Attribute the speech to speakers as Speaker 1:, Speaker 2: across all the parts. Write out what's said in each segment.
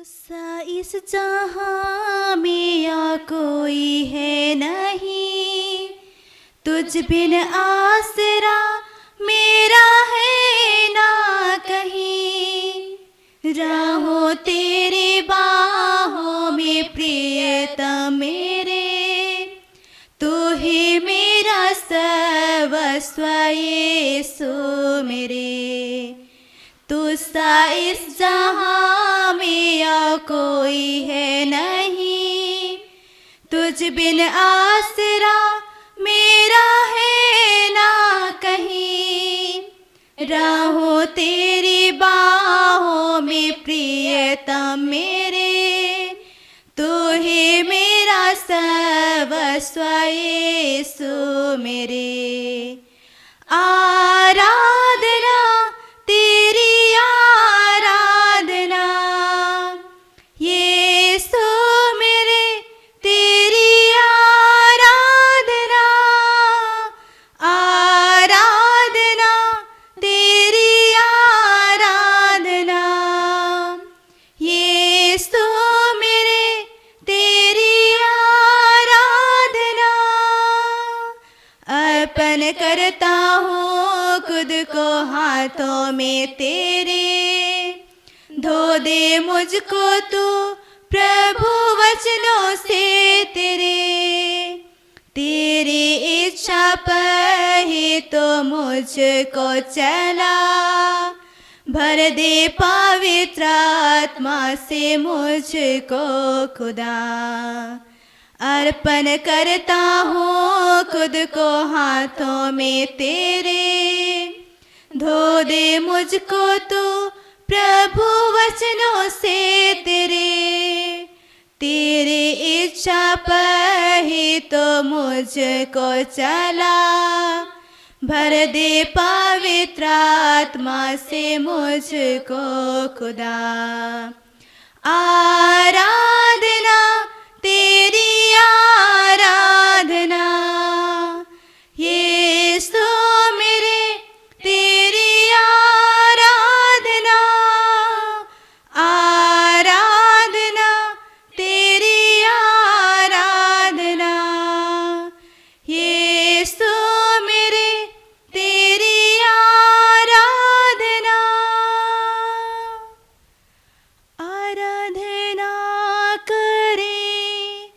Speaker 1: तुझसा इस जहां में या कोई है नहीं, तुझ बिन आसरा मेरा है ना कहीं। राहों तेरी बाहों में प्रियतम मेरे, तू ही मेरा सर्वस्व यीशु मेरे। तुझसा इस जहां में या कोई है नहीं, तुझ बिन आसरा मेरा है ना कहीं। राहों तेरी बाहों में प्रियतम मेरे, तू ही मेरा सर्वस्व यीशु मेरे। आराधना तेरी आराधना यीशु मेरे, तेरी आराधना। आराधना तेरी आराधना यीशु मेरे, तेरी आराधना। अर्पण करता हूँ खुद को हाथों में तेरे, धो दे मुझको तू प्रभु वचनों से तेरे। तेरी इच्छा पर ही तो मुझको चला, भर दे पवित्र आत्मा से मुझको खुदा। अर्पण करता हूँ खुद को हाथों में तेरे, धो दे मुझको तू प्रभु वचनों से तेरे। तेरी इच्छा पर ही तो मुझको चला, भर दे पवित्र आत्मा से मुझको खुदा। आराधना तेरी आराधना यीशु मेरे, तेरी आराधना। आराधना तेरी आराधना यीशु मेरे, तेरी आराधना। आराधना करें,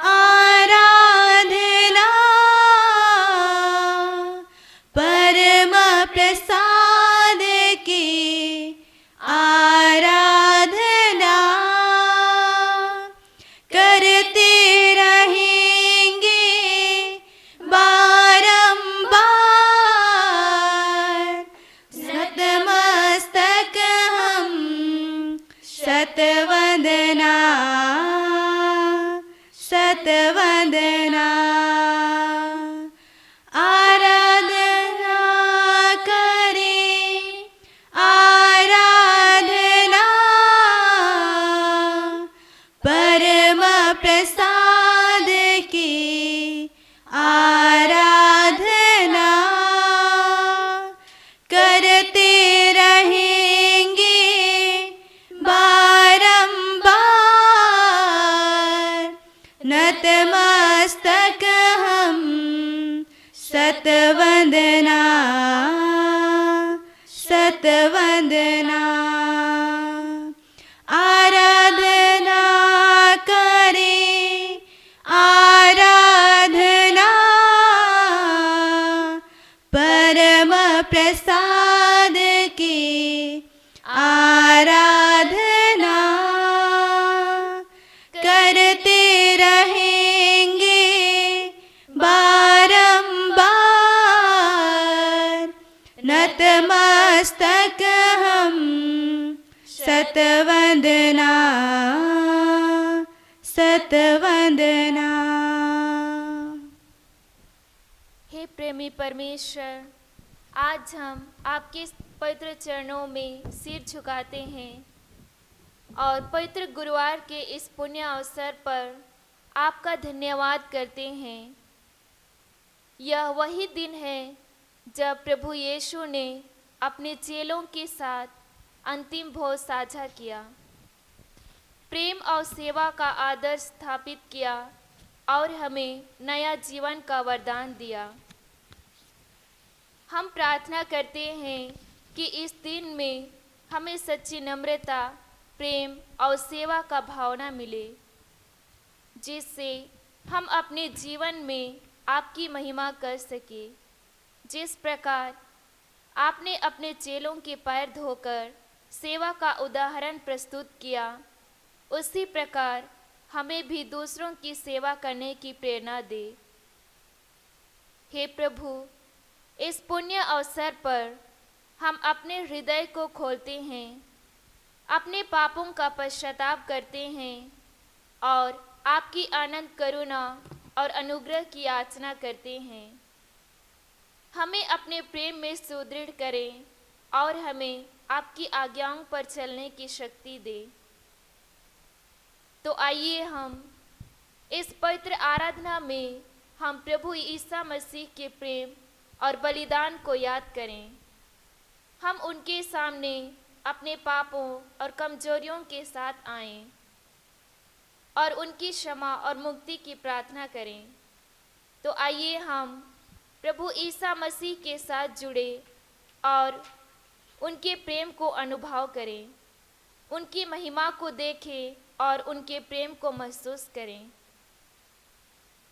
Speaker 1: आराधना परम प्रसाद की आराधना करते रहेंगे बारंबार। नतमस्तक हम शतवंदना, शतवंदना। आराधना करें, आराधना परम प्रसाद की आराधना करते रहेंगे बारंबार। नतमस्तक हम शतवंदना, शतवंदना। आराधना करें, आराधना परम प्रसाद की आराधना करते रहेंगे बारंबार। नतमस्तक हम शतवंदना, शतवंदना।
Speaker 2: हे प्रेमी परमेश्वर, आज हम आपके पवित्र चरणों में सिर झुकाते हैं और पवित्र गुरुवार के इस पुण्य अवसर पर आपका धन्यवाद करते हैं। यह वही दिन है जब प्रभु यीशु ने अपने चेलों के साथ अंतिम भोज साझा किया। प्रेम और सेवा का आदर्श स्थापित किया और हमें नया जीवन का वरदान दिया। हम प्रार्थना करते हैं कि इस दिन में हमें सच्ची नम्रता, प्रेम और सेवा का भावना मिले, जिससे हम अपने जीवन में आपकी महिमा कर सके। जिस प्रकार आपने अपने चेलों के पैर धोकर सेवा का उदाहरण प्रस्तुत किया, उसी प्रकार हमें भी दूसरों की सेवा करने की प्रेरणा दे। हे प्रभु, इस पुण्य अवसर पर हम अपने हृदय को खोलते हैं, अपने पापों का पश्चाताप करते हैं और आपकी अनंत करुणा और अनुग्रह की याचना करते हैं। हमें अपने प्रेम में सुदृढ़ करें और हमें आपकी आज्ञाओं पर चलने की शक्ति दे। तो आइए हम इस पवित्र आराधना में हम प्रभु ईसा मसीह के प्रेम और बलिदान को याद करें। हम उनके सामने अपने पापों और कमजोरियों के साथ आएं और उनकी क्षमा और मुक्ति की प्रार्थना करें। तो आइए हम प्रभु ईसा मसीह के साथ जुड़े और उनके प्रेम को अनुभव करें, उनकी महिमा को देखें और उनके प्रेम को महसूस करें।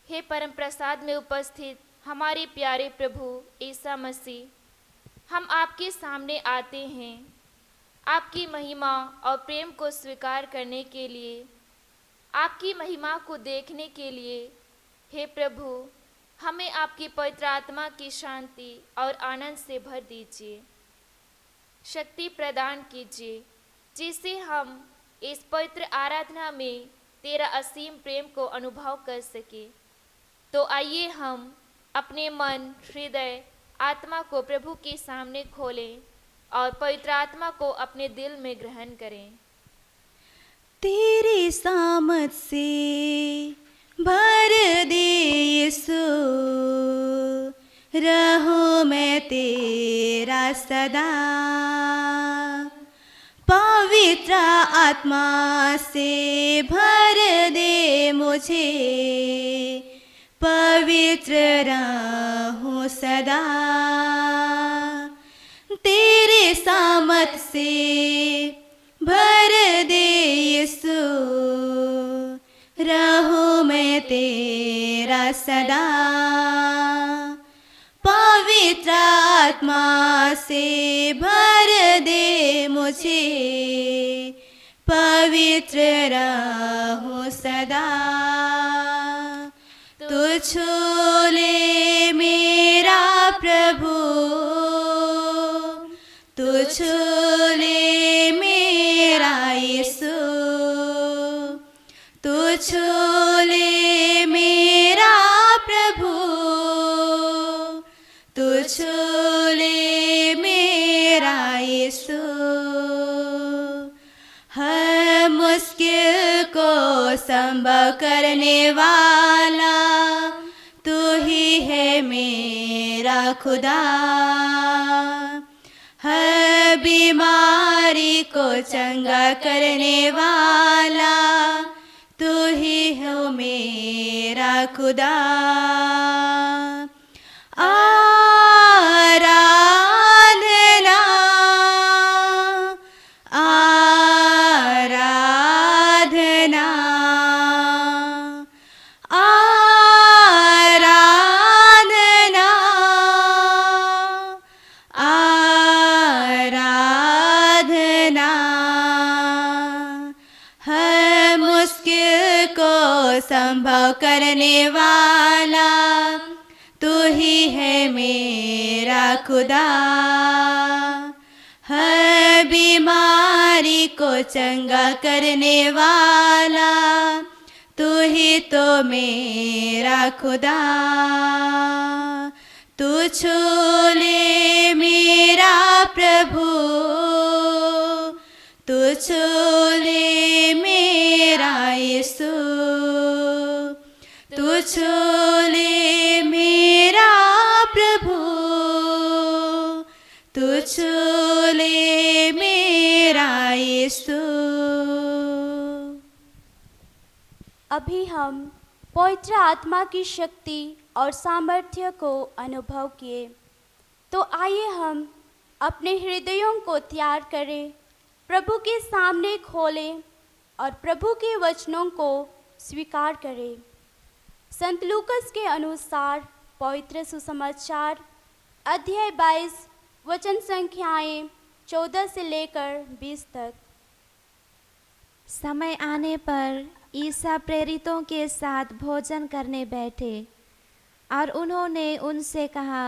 Speaker 2: हे परम प्रसाद में उपस्थित हमारे प्यारे प्रभु ईसा मसीह, हम आपके सामने आते हैं आपकी महिमा और प्रेम को स्वीकार करने के लिए, आपकी महिमा को देखने के लिए। हे प्रभु, हमें आपकी पवित्र आत्मा की शांति और आनंद से भर दीजिए, शक्ति प्रदान कीजिए, जिससे हम इस पवित्र आराधना में तेरा असीम प्रेम को अनुभव कर सके। तो आइए हम अपने मन, हृदय, आत्मा को प्रभु के सामने खोलें और पवित्र आत्मा को अपने दिल में ग्रहण करें।
Speaker 1: तेरी सामत से भर दे यीशु, रहूं मैं तेरा सदा। पवित्र आत्मा से भर दे मुझे, पवित्र रहूं सदा। तेरे सामत से भर दे यीशु, रहूं मैं तेरा सदा। पवित्र आत्मा से भर दे मुझे, पवित्र रहूं सदा। तू छू ले मेरा प्रभु, तू छू ले मेरा यीशु, तू छू ले मेरा प्रभु, तू छू ले मेरा यीशु। हर मुश्किल को संभव करने वाला तू ही है मेरा खुदा। हर बीमारी को चंगा करने वाला तू ही हो मेरा खुदा। आराधना आराधना आराधना आराधना। हर मुश्किल को संभव करने वाला तू ही है मेरा खुदा। हर बीमारी को चंगा करने वाला तू ही तो मेरा खुदा। तू छू ले मेरा प्रभु, तू छू ले मेरा यीशु, तू छू ले मेरा प्रभु, तू छू ले मेरा यीशु।
Speaker 3: अभी हम पवित्र आत्मा की शक्ति और सामर्थ्य को अनुभव किए, तो आइए हम अपने हृदयों को तैयार करें, प्रभु के सामने खोलें और प्रभु के वचनों को स्वीकार करें। संत लूकस के अनुसार पवित्र सुसमाचार अध्याय 22 वचन संख्याएं 14 से लेकर 20 तक।
Speaker 4: समय आने पर ईसा प्रेरितों के साथ भोजन करने बैठे और उन्होंने उनसे कहा,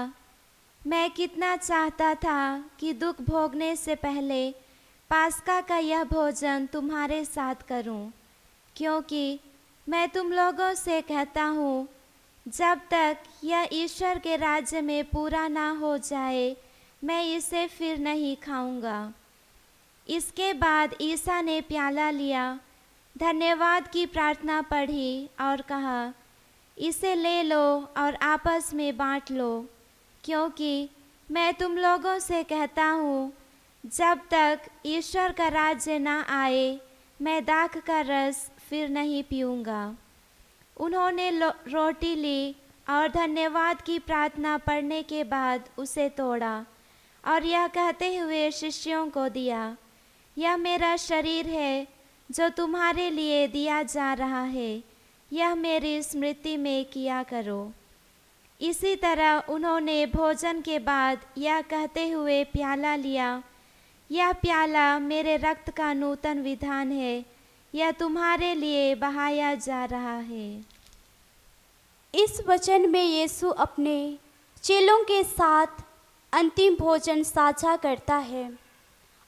Speaker 4: मैं कितना चाहता था कि दुख भोगने से पहले पास्का का यह भोजन तुम्हारे साथ करूं, क्योंकि मैं तुम लोगों से कहता हूँ, जब तक यह ईश्वर के राज्य में पूरा ना हो जाए, मैं इसे फिर नहीं खाऊंगा। इसके बाद ईसा ने प्याला लिया, धन्यवाद की प्रार्थना पढ़ी और कहा, इसे ले लो और आपस में बांट लो, क्योंकि मैं तुम लोगों से कहता हूँ, जब तक ईश्वर का राज्य ना आए, मैं दाख का रस फिर नहीं पीऊँगा। उन्होंने रोटी ली और धन्यवाद की प्रार्थना पढ़ने के बाद उसे तोड़ा और यह कहते हुए शिष्यों को दिया, यह मेरा शरीर है जो तुम्हारे लिए दिया जा रहा है, यह मेरी स्मृति में किया करो। इसी तरह उन्होंने भोजन के बाद यह कहते हुए प्याला लिया, यह प्याला मेरे रक्त का नूतन विधान है, यह तुम्हारे लिए बहाया जा रहा है।
Speaker 3: इस वचन में यीशु अपने चेलों के साथ अंतिम भोजन साझा करता है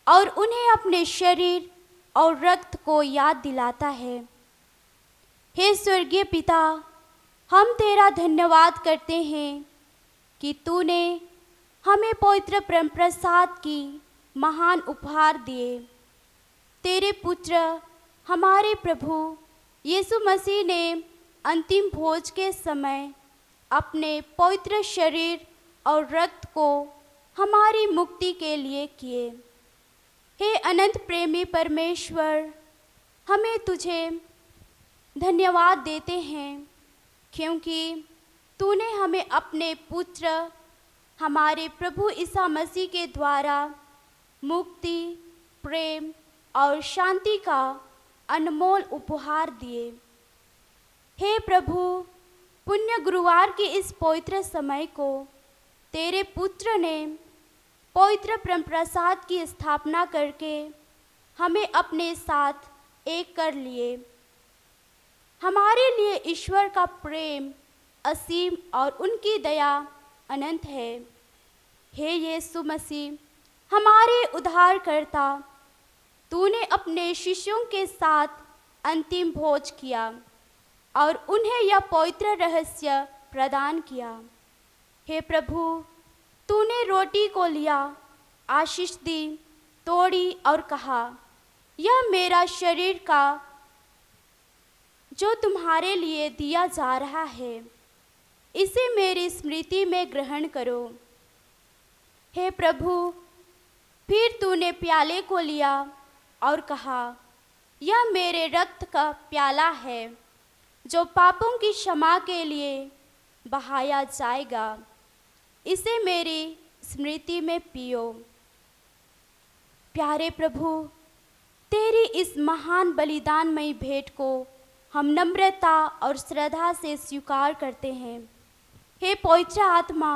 Speaker 3: और उन्हें अपने शरीर और रक्त को याद दिलाता है। हे स्वर्गीय पिता, हम तेरा धन्यवाद करते हैं कि तूने हमें पवित्र परम प्रसाद की महान उपहार दिए। तेरे पुत्र हमारे प्रभु यीशु मसीह ने अंतिम भोज के समय अपने पवित्र शरीर और रक्त को हमारी मुक्ति के लिए किए। हे अनंत प्रेमी परमेश्वर, हमें तुझे धन्यवाद देते हैं, क्योंकि तूने हमें अपने पुत्र हमारे प्रभु ईसा मसीह के द्वारा मुक्ति, प्रेम और शांति का अनमोल उपहार दिए। हे प्रभु, पुण्य गुरुवार के इस पवित्र समय को तेरे पुत्र ने पवित्र परम प्रसाद की स्थापना करके हमें अपने साथ एक कर लिए। हमारे लिए ईश्वर का प्रेम असीम और उनकी दया अनंत है। हे यीशु मसीह, हमारे उद्धारकर्ता, तूने अपने शिष्यों के साथ अंतिम भोज किया और उन्हें यह पवित्र रहस्य प्रदान किया। हे प्रभु, तूने रोटी को लिया, आशीष दी, तोड़ी और कहा, यह मेरा शरीर का जो तुम्हारे लिए दिया जा रहा है, इसे मेरी स्मृति में ग्रहण करो। हे प्रभु, फिर तूने प्याले को लिया और कहा, यह मेरे रक्त का प्याला है जो पापों की क्षमा के लिए बहाया जाएगा, इसे मेरी स्मृति में पियो। प्यारे प्रभु, तेरी इस महान बलिदानमयी भेंट को हम नम्रता और श्रद्धा से स्वीकार करते हैं। हे पवित्र आत्मा,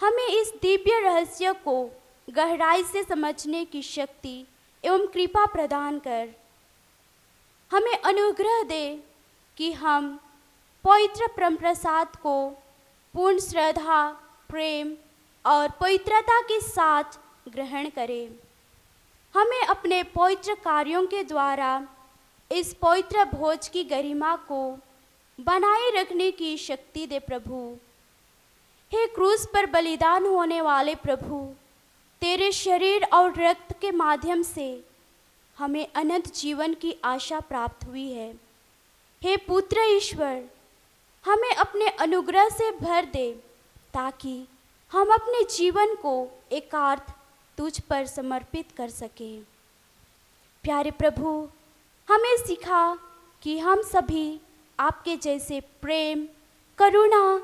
Speaker 3: हमें इस दिव्य रहस्य को गहराई से समझने की शक्ति एवं कृपा प्रदान कर। हमें अनुग्रह दे कि हम पवित्र परम प्रसाद को पूर्ण श्रद्धा, प्रेम और पवित्रता के साथ ग्रहण करें। हमें अपने पवित्र कार्यों के द्वारा इस पवित्र भोज की गरिमा को बनाए रखने की शक्ति दे प्रभु। हे क्रूस पर बलिदान होने वाले प्रभु, तेरे शरीर और रक्त के माध्यम से हमें अनंत जीवन की आशा प्राप्त हुई है। हे पुत्र ईश्वर, हमें अपने अनुग्रह से भर दे ताकि हम अपने जीवन को एकार्थ तुझ पर समर्पित कर सकें। प्यारे प्रभु, हमें सिखा कि हम सभी आपके जैसे प्रेम, करुणा,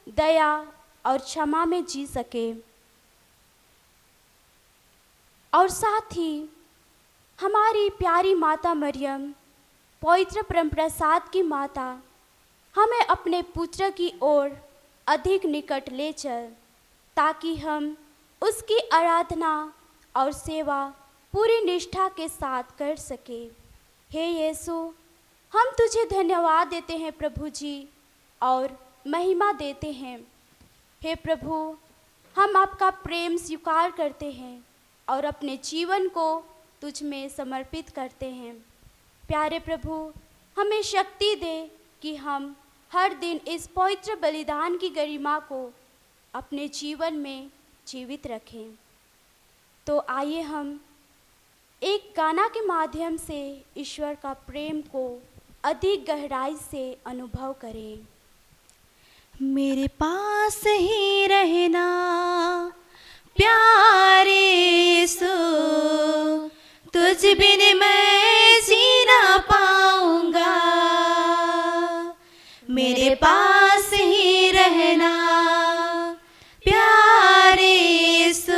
Speaker 3: दया और क्षमा में जी सके। और साथ ही हमारी प्यारी माता मरियम, पवित्र परमप्रसाद की माता, हमें अपने पुत्र की ओर अधिक निकट ले चल, ताकि हम उसकी आराधना और सेवा पूरी निष्ठा के साथ कर सके। हे यीशु, हम तुझे धन्यवाद देते हैं प्रभु जी, और महिमा देते हैं। हे प्रभु, हम आपका प्रेम स्वीकार करते हैं और अपने जीवन को तुझ में समर्पित करते हैं। प्यारे प्रभु, हमें शक्ति दे कि हम हर दिन इस पवित्र बलिदान की गरिमा को अपने जीवन में जीवित रखें। तो आइए हम एक गाना के माध्यम से ईश्वर का प्रेम को अधिक गहराई से अनुभव करें।
Speaker 1: मेरे पास ही रहना प्यारे यीशु, तुझ बिन मैं जी ना पाऊंगा। मेरे पास ही रहना प्यारे यीशु,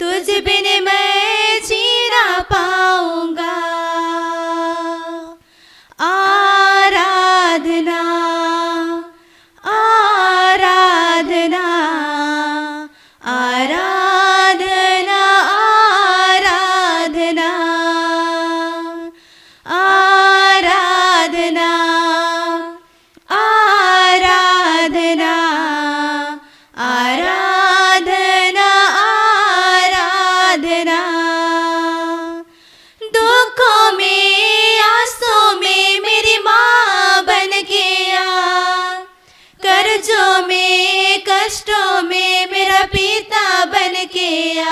Speaker 1: तुझ बिन मैं जी ना पाऊंगा। आराधना आराधना आराधना आराधना आराधना आराधना आराधना आराधना। दुखों में आंसू में मेरी माँ बन के आ, कर्जों में कष्टों में मेरा पिता बन के आ।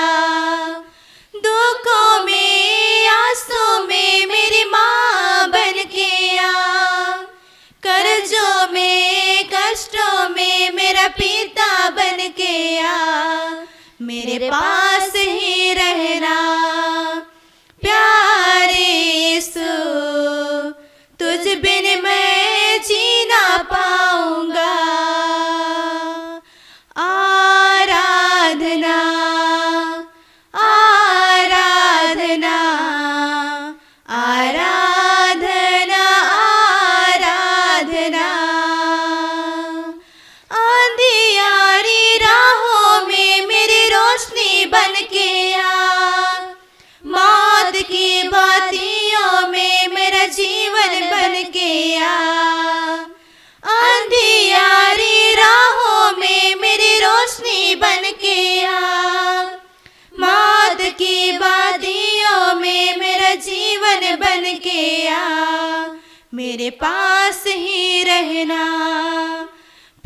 Speaker 1: दुखों में आंसू में मेरी माँ बन के आ, कर्जों में कष्टों में मेरा पिता बन के आ। मेरे पास ही रहना प्यारे यीशु, तुझ बिन मैं जी ना पाऊंगा। आराधना आराधना आराधना आराधना। अंधियारी राहों में मेरी रोशनी बन के आ, मौत की बातियों में मेरा जीवन बन के आ। अंधियारी राहों में मेरी रोशनी बन के आ, मौत की बातियों में मेरा जीवन बन के आ। मेरे पास ही रहना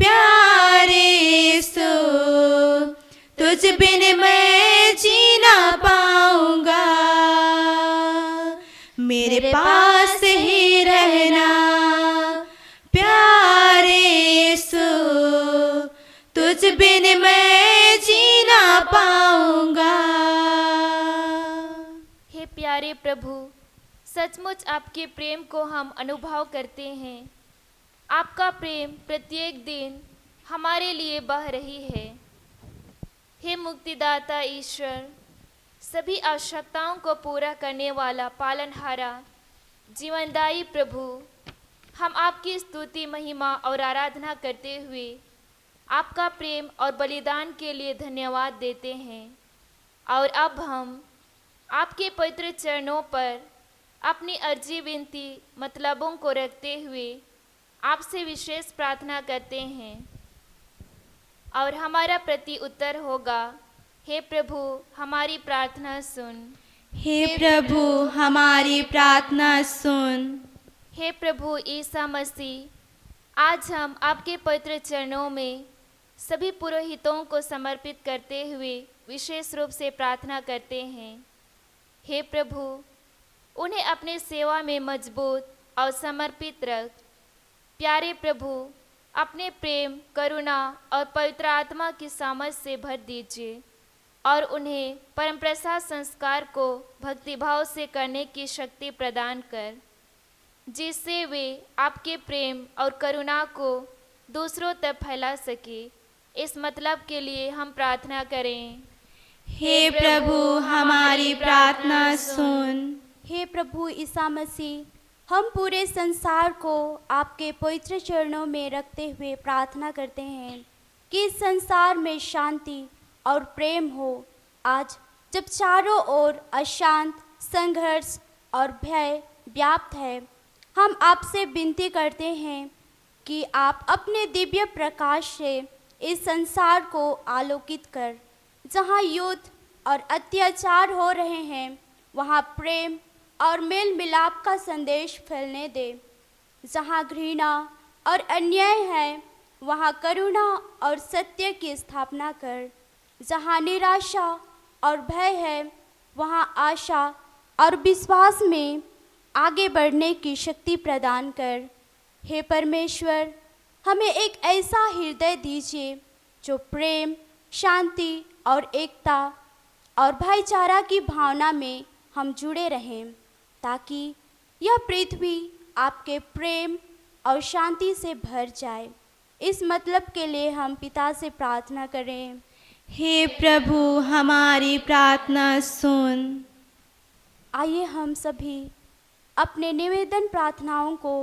Speaker 1: प्यारे यीशु, तुझ बिन मैं जी ना पाऊंगा। मेरे पास ही रहना प्यारे यीशु, तुझ बिन मैं जी ना पाऊंगा।
Speaker 2: हे प्यारे प्रभु, सचमुच आपके प्रेम को हम अनुभव करते हैं। आपका प्रेम प्रत्येक दिन हमारे लिए बह रही है। हे मुक्तिदाता ईश्वर, सभी आवश्यकताओं को पूरा करने वाला पालनहारा जीवनदायी प्रभु, हम आपकी स्तुति, महिमा और आराधना करते हुए आपका प्रेम और बलिदान के लिए धन्यवाद देते हैं। और अब हम आपके पवित्र चरणों पर अपनी अर्जी, विनती, मतलबों को रखते हुए आपसे विशेष प्रार्थना करते हैं। और हमारा प्रति उत्तर होगा, हे प्रभु हमारी प्रार्थना सुन।
Speaker 1: हे प्रभु हमारी प्रार्थना सुन।
Speaker 2: हे प्रभु ईसा मसीह, आज हम आपके पवित्र चरणों में सभी पुरोहितों को समर्पित करते हुए विशेष रूप से प्रार्थना करते हैं। हे प्रभु, उन्हें अपने सेवा में मजबूत और समर्पित रख। प्यारे प्रभु, अपने प्रेम, करुणा और पवित्र आत्मा की सामर्थ से भर दीजिए और उन्हें परमप्रसाद संस्कार को भक्तिभाव से करने की शक्ति प्रदान कर। जिससे वे आपके प्रेम और करुणा को दूसरों तक फैला सके। इस मतलब के लिए हम प्रार्थना करें।
Speaker 1: हे प्रभु हमारी प्रार्थना सुन।
Speaker 3: हे प्रभु ईसा मसीह, हम पूरे संसार को आपके पवित्र चरणों में रखते हुए प्रार्थना करते हैं कि इस संसार में शांति और प्रेम हो। आज जब चारों ओर अशांत, संघर्ष और भय व्याप्त है, हम आपसे विनती करते हैं कि आप अपने दिव्य प्रकाश से इस संसार को आलोकित कर। जहाँ युद्ध और अत्याचार हो रहे हैं, वहाँ प्रेम और मेल मिलाप का संदेश फैलने दे। जहाँ घृणा और अन्याय है, वहाँ करुणा और सत्य की स्थापना कर। जहाँ निराशा और भय है, वहाँ आशा और विश्वास में आगे बढ़ने की शक्ति प्रदान कर। हे परमेश्वर, हमें एक ऐसा हृदय दीजिए जो प्रेम, शांति और एकता और भाईचारा की भावना में हम जुड़े रहें, ताकि यह पृथ्वी आपके प्रेम और शांति से भर जाए। इस मतलब के लिए हम पिता से प्रार्थना करें।
Speaker 1: हे प्रभु हमारी प्रार्थना सुन।
Speaker 3: आइए हम सभी अपने निवेदन प्रार्थनाओं को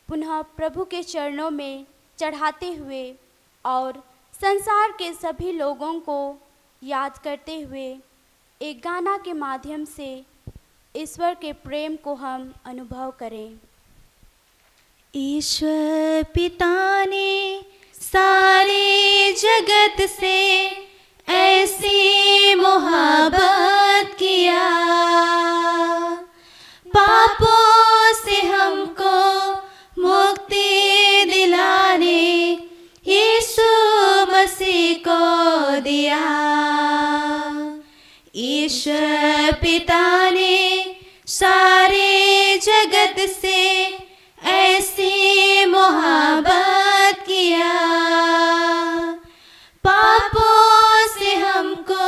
Speaker 3: पुनः प्रभु के चरणों में चढ़ाते हुए और संसार के सभी लोगों को याद करते हुए एक गाना के माध्यम से ईश्वर के प्रेम को हम अनुभव करें।
Speaker 1: ईश्वर पिता ने सारे जगत से ऐसी मोहब्बत किया, पापों से हमको मुक्ति दिलाने यीशु मसीह को दिया। ईश्वर पिता ने सारे जगत से ऐसी मोहब्बत किया, पापों से हमको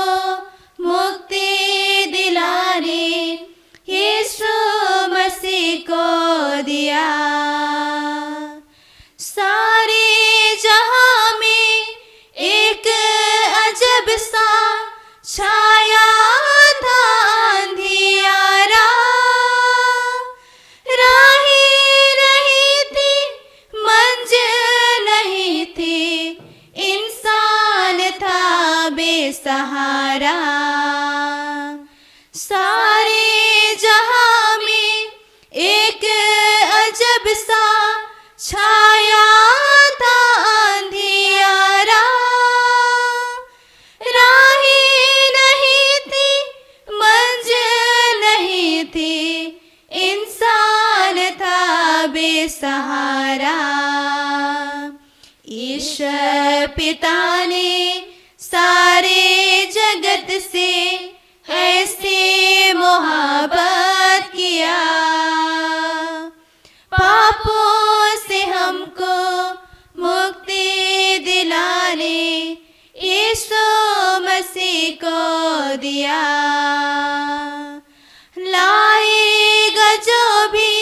Speaker 1: मुक्ति दिलाने यीशु मसीह को दिया। सारे जहां में एक अजब सा छाया था अंधियारा, राहें नहीं थी, मंजिल नहीं थी, इंसान था बेसहारा। सारे जहां में एक अजब सा छाया था अंधियारा, राहें नहीं थी, मंजिल नहीं थी, इंसान था बेसहारा। ईश्वर पिता ने सारे जगत से ऐसे मोहब्बत किया, पापों से हमको मुक्ति दिलाने यीशु मसीह को दिया। लाएगा जो भी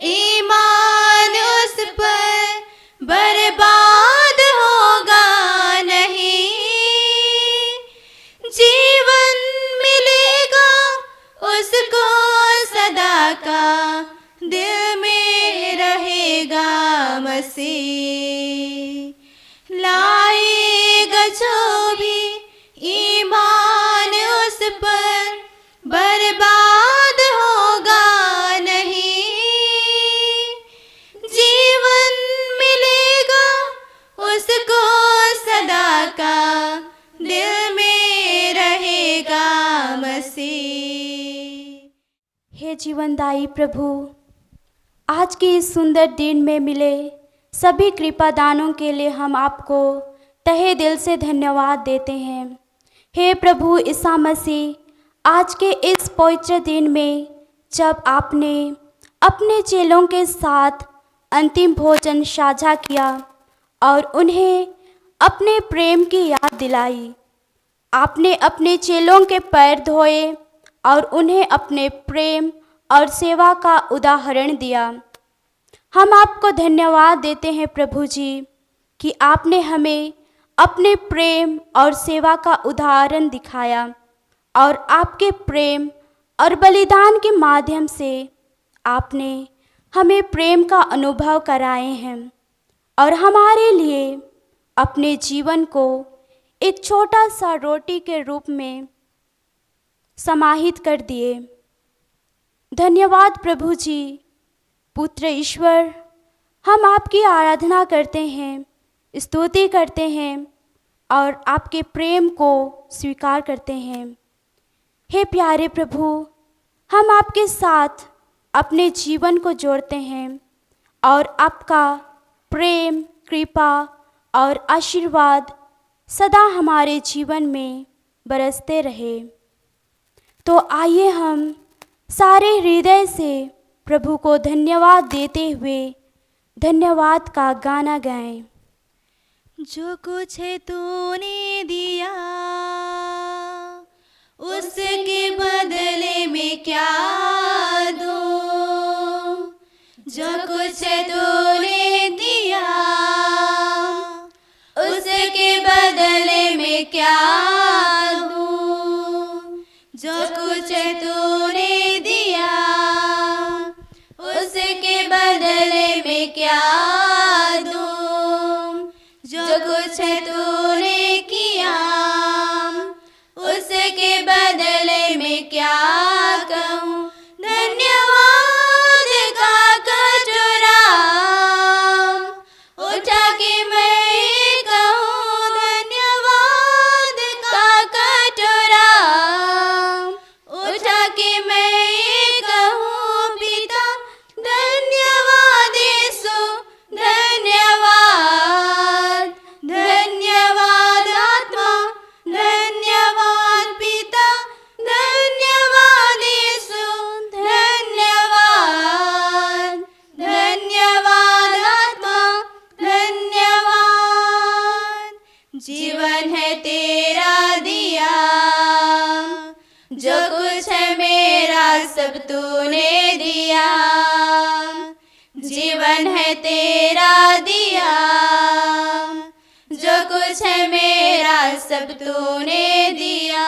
Speaker 1: ईमान उस पर, बर्बाद होगा नहीं, जीवन मिलेगा उसको सदा का, दिल में रहेगा मसीह। लाएगा जो भी ईमान उस पर, बर्बाद होगा नहीं, जीवन मिलेगा उसको सदा का, दिल में रहेगा मसीह।
Speaker 3: हे जीवनदायी प्रभु, आज के इस सुंदर दिन में मिले सभी कृपादानों के लिए हम आपको तहे दिल से धन्यवाद देते हैं। हे प्रभु ईसा मसीह, आज के इस पवित्र दिन में जब आपने अपने चेलों के साथ अंतिम भोजन साझा किया और उन्हें अपने प्रेम की याद दिलाई, आपने अपने चेलों के पैर धोए और उन्हें अपने प्रेम और सेवा का उदाहरण दिया। हम आपको धन्यवाद देते हैं प्रभु जी कि आपने हमें अपने प्रेम और सेवा का उदाहरण दिखाया और आपके प्रेम और बलिदान के माध्यम से आपने हमें प्रेम का अनुभव कराए हैं और हमारे लिए अपने जीवन को एक छोटा सा रोटी के रूप में समाहित कर दिए। धन्यवाद प्रभु जी। पुत्र ईश्वर, हम आपकी आराधना करते हैं, स्तुति करते हैं और आपके प्रेम को स्वीकार करते हैं। हे प्यारे प्रभु, हम आपके साथ अपने जीवन को जोड़ते हैं और आपका प्रेम, कृपा और आशीर्वाद सदा हमारे जीवन में बरसते रहे। तो आइए हम सारे हृदय से प्रभु को धन्यवाद देते हुए धन्यवाद का गाना गाएं।
Speaker 1: जो कुछ है तूने दिया उसके बदले में क्या दूं, जो कुछ तूने दिया उसके बदले में क्या दूं, जो कुछ तूने दिया उसके बदले में क्या दूं, जो कुछ तूने किया उसके बदले में क्या कहूँ। धन्यवाद का कटोरा उठा के मैं कहूँ, धन्यवाद का कटोरा उठा के मैं कहूँ, पिता धन्यवाद यीशु धन्यवाद, धन्यवाद आत्मा धन्यवाद, पिता धन्यवाद यीशु धन्यवाद, धन्यवाद आत्मा धन्यवाद। जीवन है तेरा दिया, जो कुछ है मेरा सब तूने दिया, जीवन है तेरा दिया, जो कुछ है मेरा सब तूने दिया।